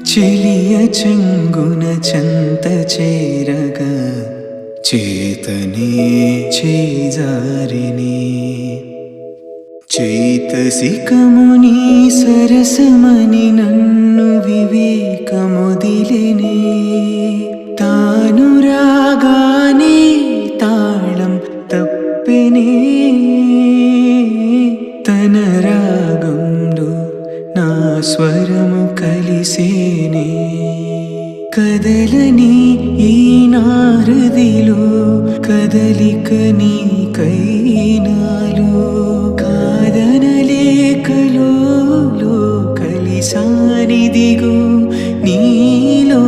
చెలియ చెంగున చెంత చేరగా చేతనే చేజారిని చైతసికముని సరసమని నన్ను వివేకముదిలినే తాను రాగానే తాళం తప్పెనే తన రాగంలో నా స్వరము కలిసేనే కదలని ఈ నారదిలో కదలిక నీ కైనాలో కాదనలేకలో కలిసానిదిగో నీలో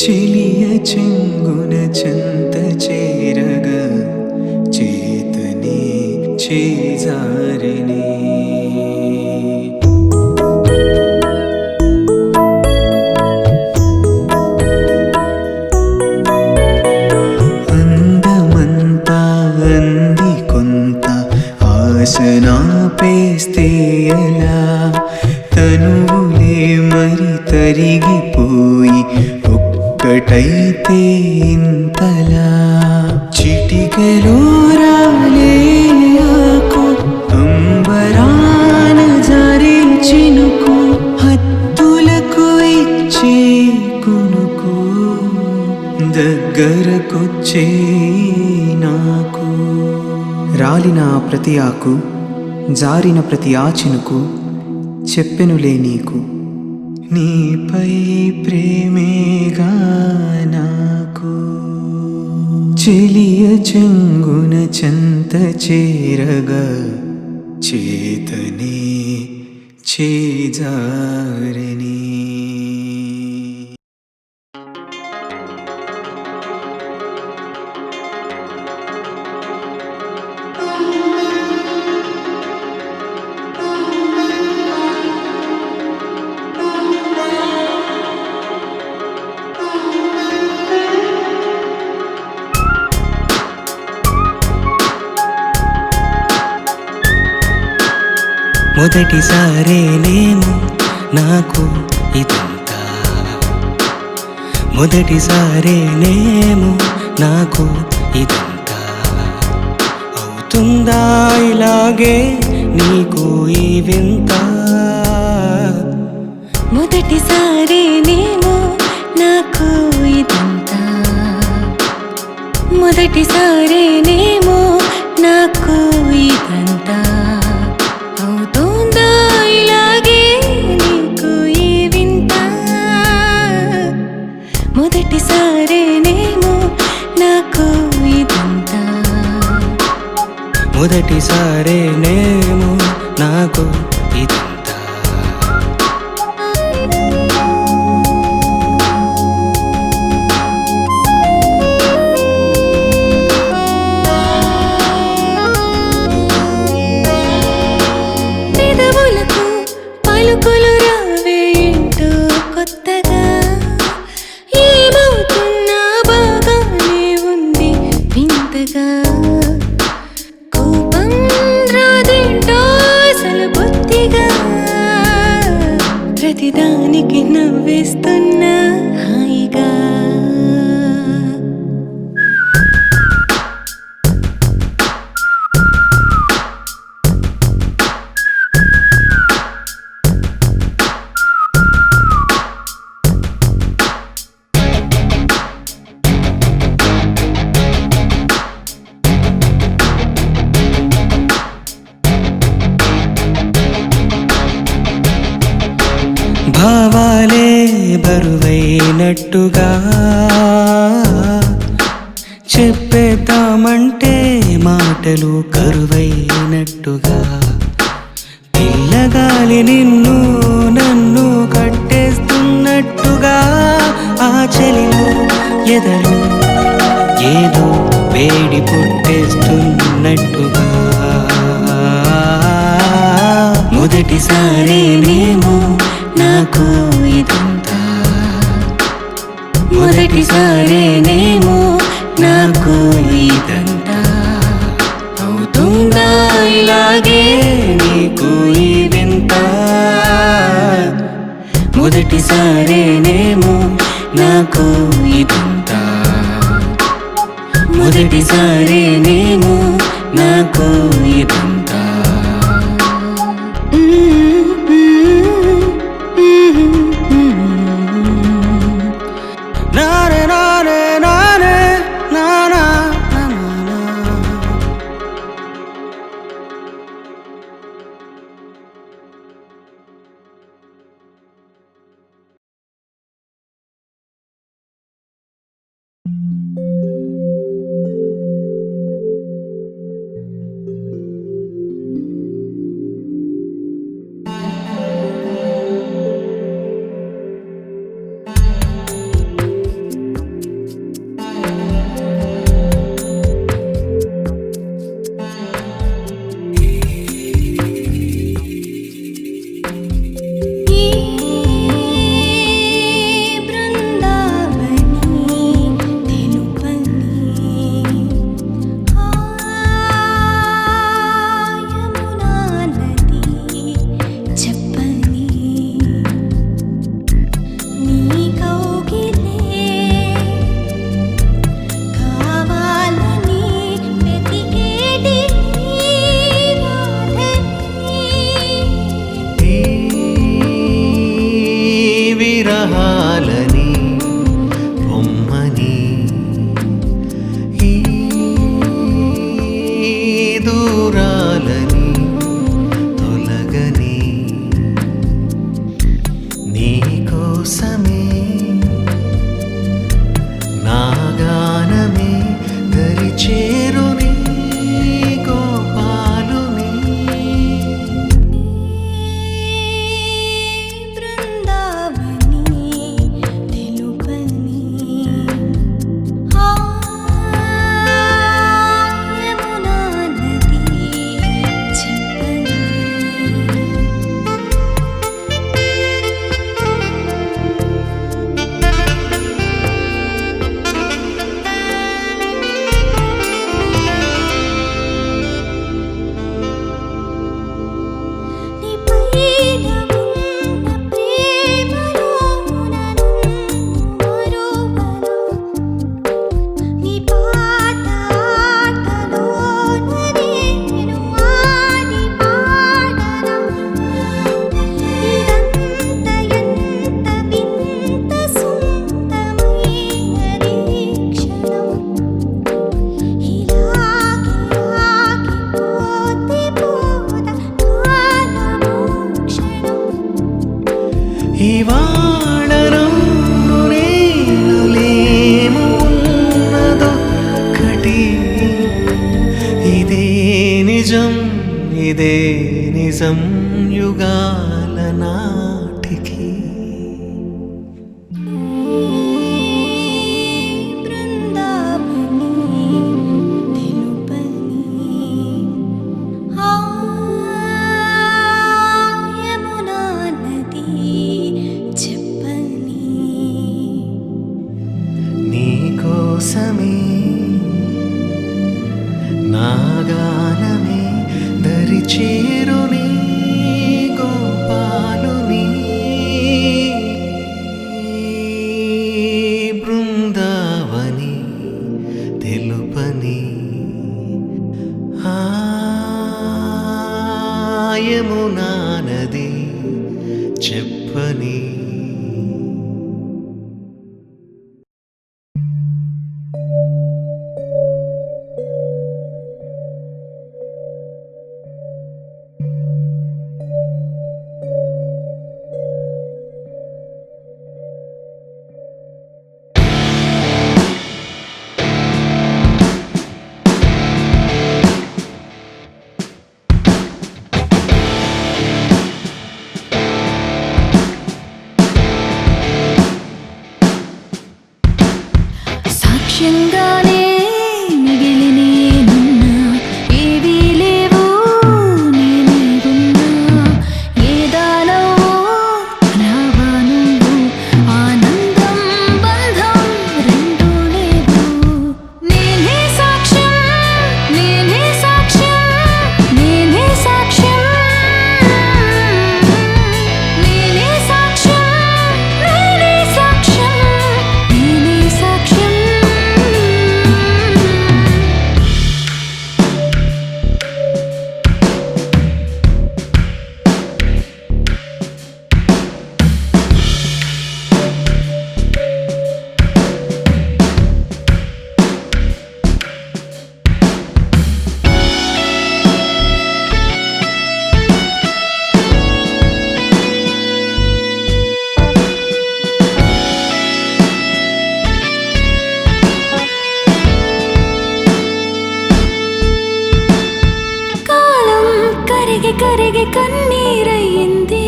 చెలియ చెంగున చెంత చేరగా చేతనే చేజారినే ఆసనాపేస్తే ఎలా తనువులే మరి తరిగిపోయి ఒక్కటైతే ఇంతలా చిటికెలో రాలేకు అంబరాన జారే చినుకు హత్తులకు ఇచ్చే కునుకు దగ్గరకొచ్చే నాకు రాలిన ప్రతి ఆకు జారిన ప్రతి ఆచినుకు చెప్పెనులే నీకు నీపై ప్రేమేగా నాకు చెలియ చెంగున చెంత చేరగా చేతనే చేజారిని మొదటిసారేనేమో నాకు ఇదంతా మొదటిసారేనేమో నాకు ఇదంతా అవుతుందా ఇలాగే నీకు ఈ వింత మొదటిసారేనేమో నాకు ఇదంతా మొదటిసారేనేమో నాకు ఇదంతా అవుతుందా ఇలాగే నీకు ఈ వింత మొదటిసారేనేమో నాకు ఇదంతా మొదటిసారేనేమో నాకు ఇదంతా పలుకులు రావే ఏంటో కొత్తగా ఏమవుతున్నా బాగానే ఉంది వింతగా కోపం రాదేంటో అసలు బొత్తిగా ప్రతిదానికి నవ్వేస్తున్నా హాయిగా భావాలే బరువైనట్టుగా చెప్పేద్దామంటే మాటలు కరువైనట్టుగా పిల్లగాలి నిన్ను నన్ను కట్టేస్తున్నట్టుగా చెలిలో ఎదలో ఏదో వేడి పుట్టేస్తున్నట్టుగా మొదటిసారేనేమో నాకు ఇదంతా మొదటిసారేనేమో నాకు ఇదంతా అవుతుందా ఇలాగే నీకు ఈ వింత మొదటిసారేనేమో నాకు ఇదంతా మొదటిసారేనేమో నాకు ఇదంతా నానే నానే నానే నానా నానా. ఈ బృందావని తెలుపని యమునా నది చెప్పని నీ కౌగిలే కావాలని వెతికేటి రాధని ఈ విరహాలని బొమ్మని ఈ దూరాలని తొలగని నీ కోసమే నా గానమే దరి చేరుని గోపాలుని బృందావని తెలుపని యమునా నది చెప్పని నీపైన ఉన్న ప్రేమలోన మరువను నీ పాట ఆటలోన నేను ఆడి పాడనా ఇదంత ఎంత వింత సుందరమైనది క్షణం ఇలాగే ఆగిపోతే పోద కాలము క్షణం ఇవాళ రంగు నేను లేమున్నదొక్కటి ఇదే నిజం ఇదే నిజం యుగాల నాటికి బృందావని తెలుపని యమునా నది చెప్పని నీ కోసమే నా గానమే దరి చేరుని గోపాలుని బృందావని తెలుపని యమునా నది చెప్పని సాక్ష్యంగానే మిగిలినేనున్నా ఏవీ లేవు నేనే ఉన్నా ఏదానవో రావా నువ్వు ఆనందం బంధం రెండూ లేవు నేనే సాక్ష్యం నేనే సాక్ష్యం నేనే సాక్ష్యం నేనే సాక్ష్యం నేనే సాక్ష్యం నేనే సాక్ష్యం కాలం కరిగి కరిగి కన్నీరయ్యింది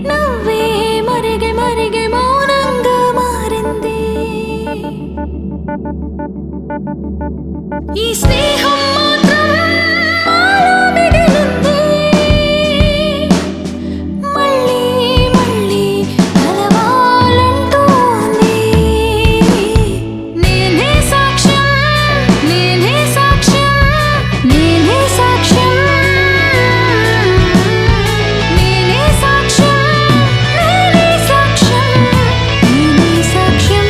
నవ్వే మరిగి మరిగి మౌనంగా మారింది ఈ స్నేహం మాత్రం నాలో మిగిలింది మళ్ళీ మళ్ళీ కలవాలంటోంది నేనే సాక్ష్యం నేనే సాక్ష్యం నేనే సాక్ష్యం నేనే సాక్ష్యం నేనే సాక్ష్యం నేనే సాక్ష్యం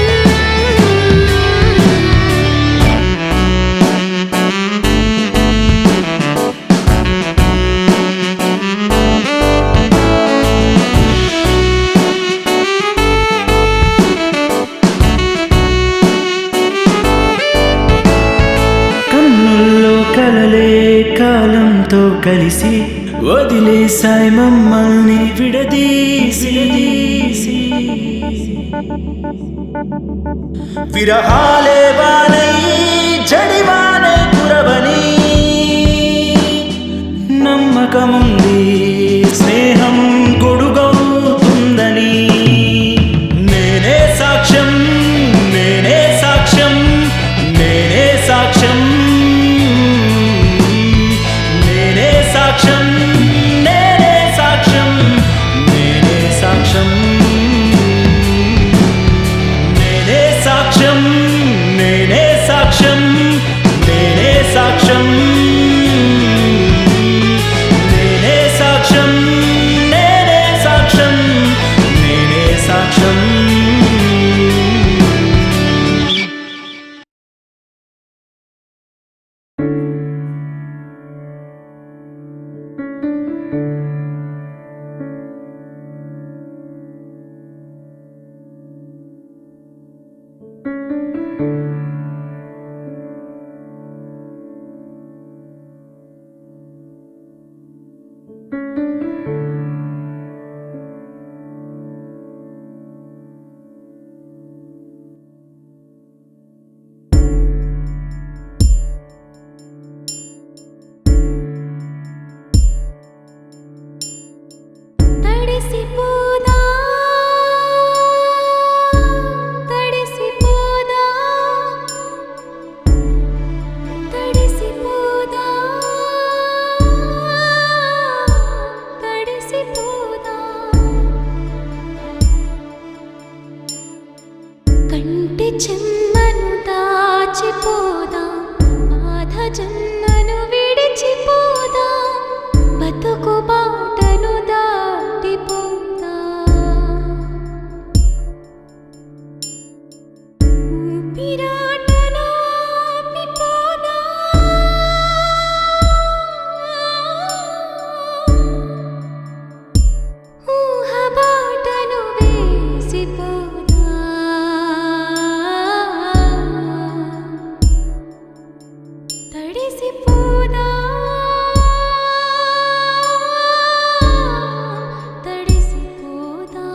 కన్నుల్లో కలలే కాలంతో కలిసి వదిలేసాయి మమ్మల్ని విడదీసి విరహాలే వానై జడివానే కురవని నమ్మకముంది స్నేహం గొడుగవుతుందని నేనే సాక్ష్యం నేనే సాక్ష్యం నేనే సాక్ష్యం నేనే సాక్ష్యం నేనే సాక్ష్యం నేనే సాక్ష్యం నేనే సాక్ష్యం నేనే సాక్ష్యం నేనే సాక్ష్యం నేనే సాక్ష్యం నేనే సాక్ష్యం నేనే సాక్ష్యం తడిసిపోదా తడిసిపోదా తడిసిపోదా తడిసిపోదా కంటి చెమ్మను దాచిపోదా బాధ జన్మను విడిచిపోదా బతుకు బాటను దాటిపోదా ఊపిరాటను ఆపిపోదా ఊహ బాటను వేసిపోదా తడిసిపోదా తడిసిపోదా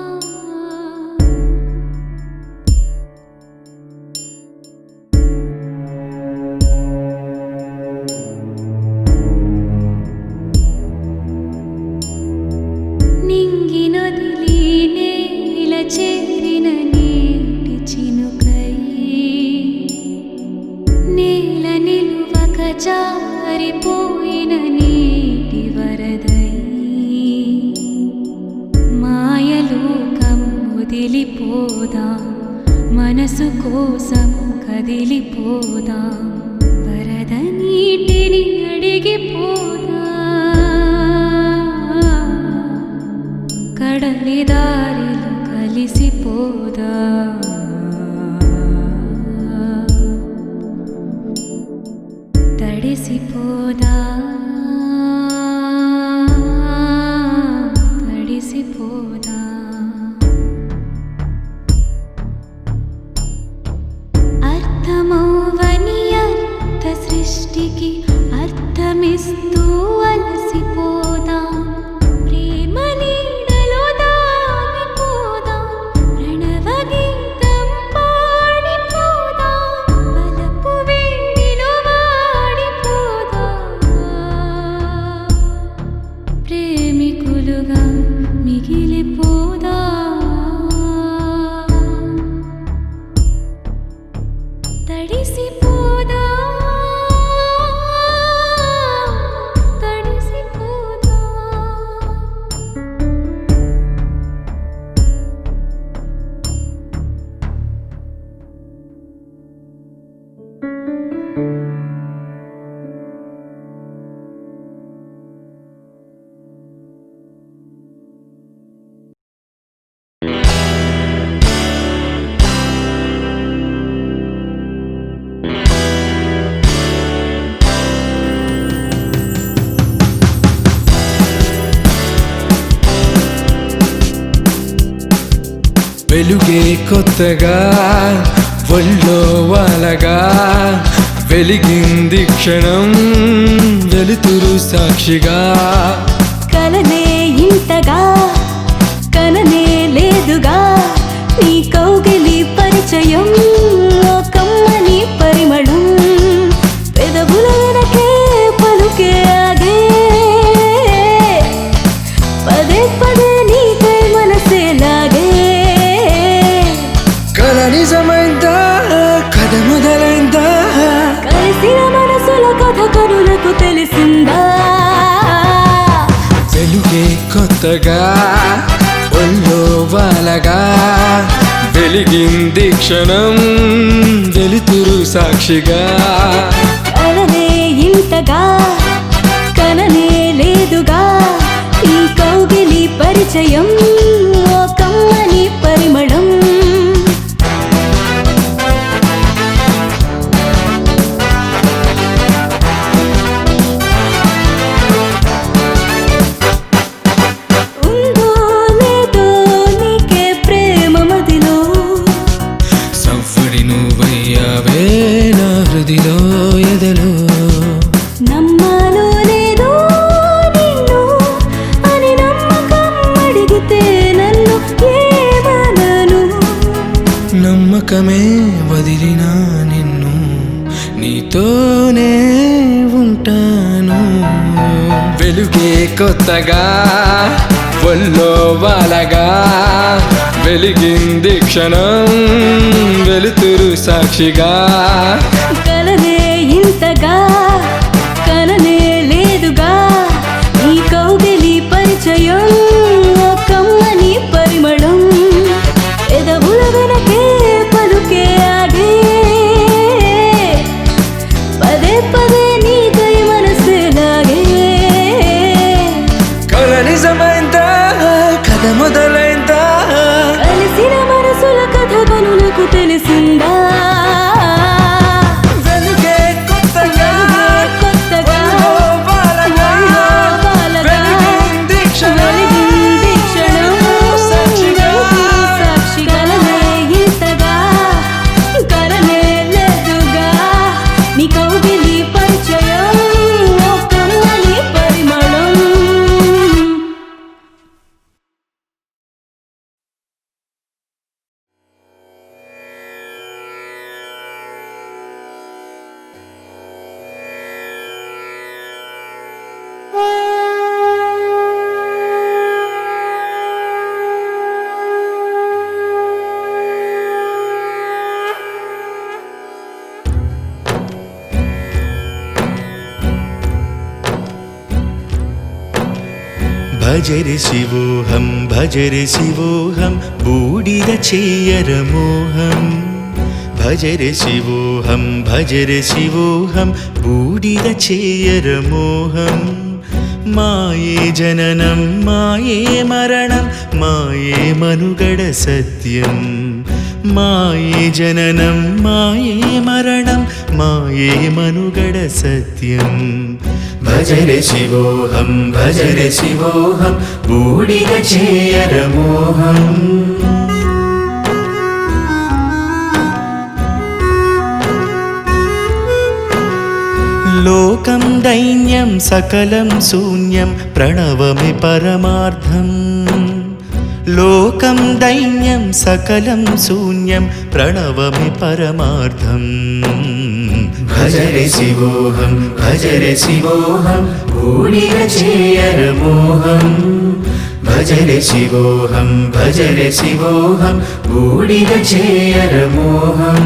కరిగిపోయిన నీటి వరదై మాయలోకం వదిలిపోదా మనసు కోసం కదిలిపోదా వరద నీటిని అడిగిపోదా కడలి దారిలో కలిసిపోదా తడిసిపోదా తడిసిపోదా అర్థమౌవని అర్థ సృష్టికి అర్థమిస్తూ అలసిపోదా ప్రేమ నీడలో దాగిపోదా ప్రణవ గీతం పాడిపోదా బలపు వేడిలో వాడిపోదా ప్రేమికులుగా మిగిలిపోదా తడిసిపోదా తడిసిపోదా వెలుగే కొత్తగా ఒళ్ళో వాలగా వెలిగింది క్షణం వెలుతురు సాక్షిగా కలనే ఇంతగా కననే లేదుగా నీ కౌగిలి పరిచయం ఓ కమ్మని పరిమళం పెదవుల వెనకే పలుకే ఆగే పదే పదే నీకై మనసే లాగే కల నిజమైందా కథ మొదలైందా కలిసిన మనసుల కథ కనులకు తెలిసిందా వెలుగే కొత్తగా ఒళ్ళో వాలగా వెలిగింది క్షణం వెలుతురు సాక్షిగా కలనే ఇంతగా కననే లేదుగా ఈ కౌగిలి పరిచయం ఓ కమ్మని పరిమళం ఉందో లేదో నీకే ప్రేమ మదిలో సవ్వడి నువ్వయ్యావే నా హృదిలో ఎదలో నమ్మాలో లేదో నిన్ను అని నమ్మకం అడిగితే నన్ను ఏమనను నమ్మకమే వదిలినా నిన్ను నీతోనే ఉంటాను వెలుగే కొత్తగా ఒళ్ళో వాలగా వెలిగింది క్షణం వెలుతురు సాక్షిగా కలనే ఇంతగా కననే లేదుగా ఈ కౌగిలి పరిచయం ఓ కమ్మని పరిమళం ఎదవుల వెనకే పలుకే ఆగే పదే పదే నీకై మనసే లాగే కల నిజమైందా కథ మొదలైందా కలిసిన మనసుల కథ కనులకు తెలిసిందా వెలుగే కొత్తగా కొత్తగా ఒళ్ళో వాలగా వెలిగింది క్షణం వెలిగింది క్షణం సాక్షిగా సాక్షి కలనే ఇంతగా కలనే లేదుగా నీ కౌగిలి పరిచయం ఓ కమ్మని పరిమళం భజరి శివోహం భజరి శివోహం బూడిద చేయర మోహం భజరి శివోహం భజరి శివోహం బూడిద చేయర మోహం మాయే జననం మాయే మరణం మాయే మనుగడ సత్యం మాయే జననం మాయే మరణం మాయే మనుగడ సత్యం భజరే శివోహం భజరే శివోహం బూడిద చేయర మోహం లోకం దైన్యం సకలం శూన్యం ప్రణవమి పరమార్థం లోకం దైన్యం సకలం శూన్యం ప్రణవమి పరమార్థం భజరే శివోహం భజరే శివోహం బూడిద చేయర మోహం భజరే శివోహం భజరే శివోహం బూడిద చేయర మోహం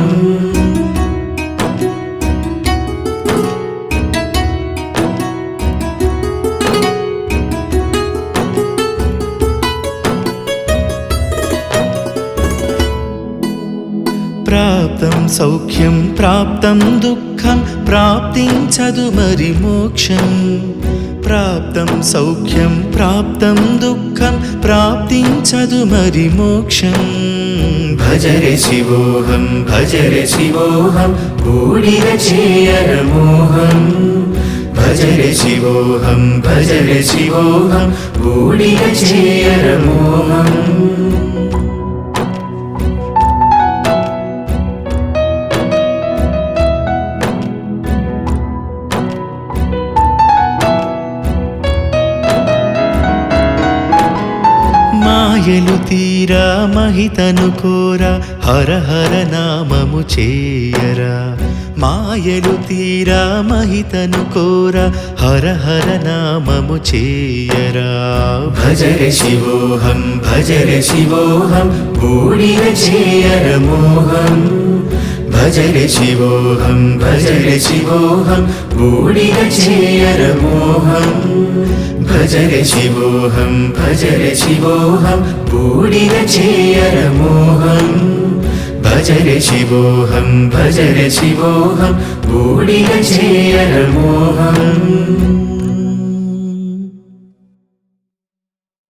ప్రాప్తం సౌఖ్యం ప్రాప్తం దుఃఖం ప్రాప్తించదు మరి మోక్షం ప్రాప్తం సౌఖ్యం ప్రాప్తం దుఃఖం ప్రాప్తించదు మరి మోక్షం భజరే శివోహం భజరే శివోహం బూడిద చేయర మోహం భజరే శివోహం భజరే శివోహం బూడిద చేయర మోహం మాయలు తీరా మహితను కోరా హర హర నామము చేయరా మాయలు తీరా మహితను కోరా హర హర నామము చేయరా భజరే శివోహం భజరే శివోహం బూడిద చేయర మోహం భజరే శివోహం భజరే శివోహం బూడిద చేయర మోహం భజరే శివోహం భజరే శివోహం బూడిద చేయర మోహం భజరే శివోహం భజరే శివోహం బూడిద చేయర మోహం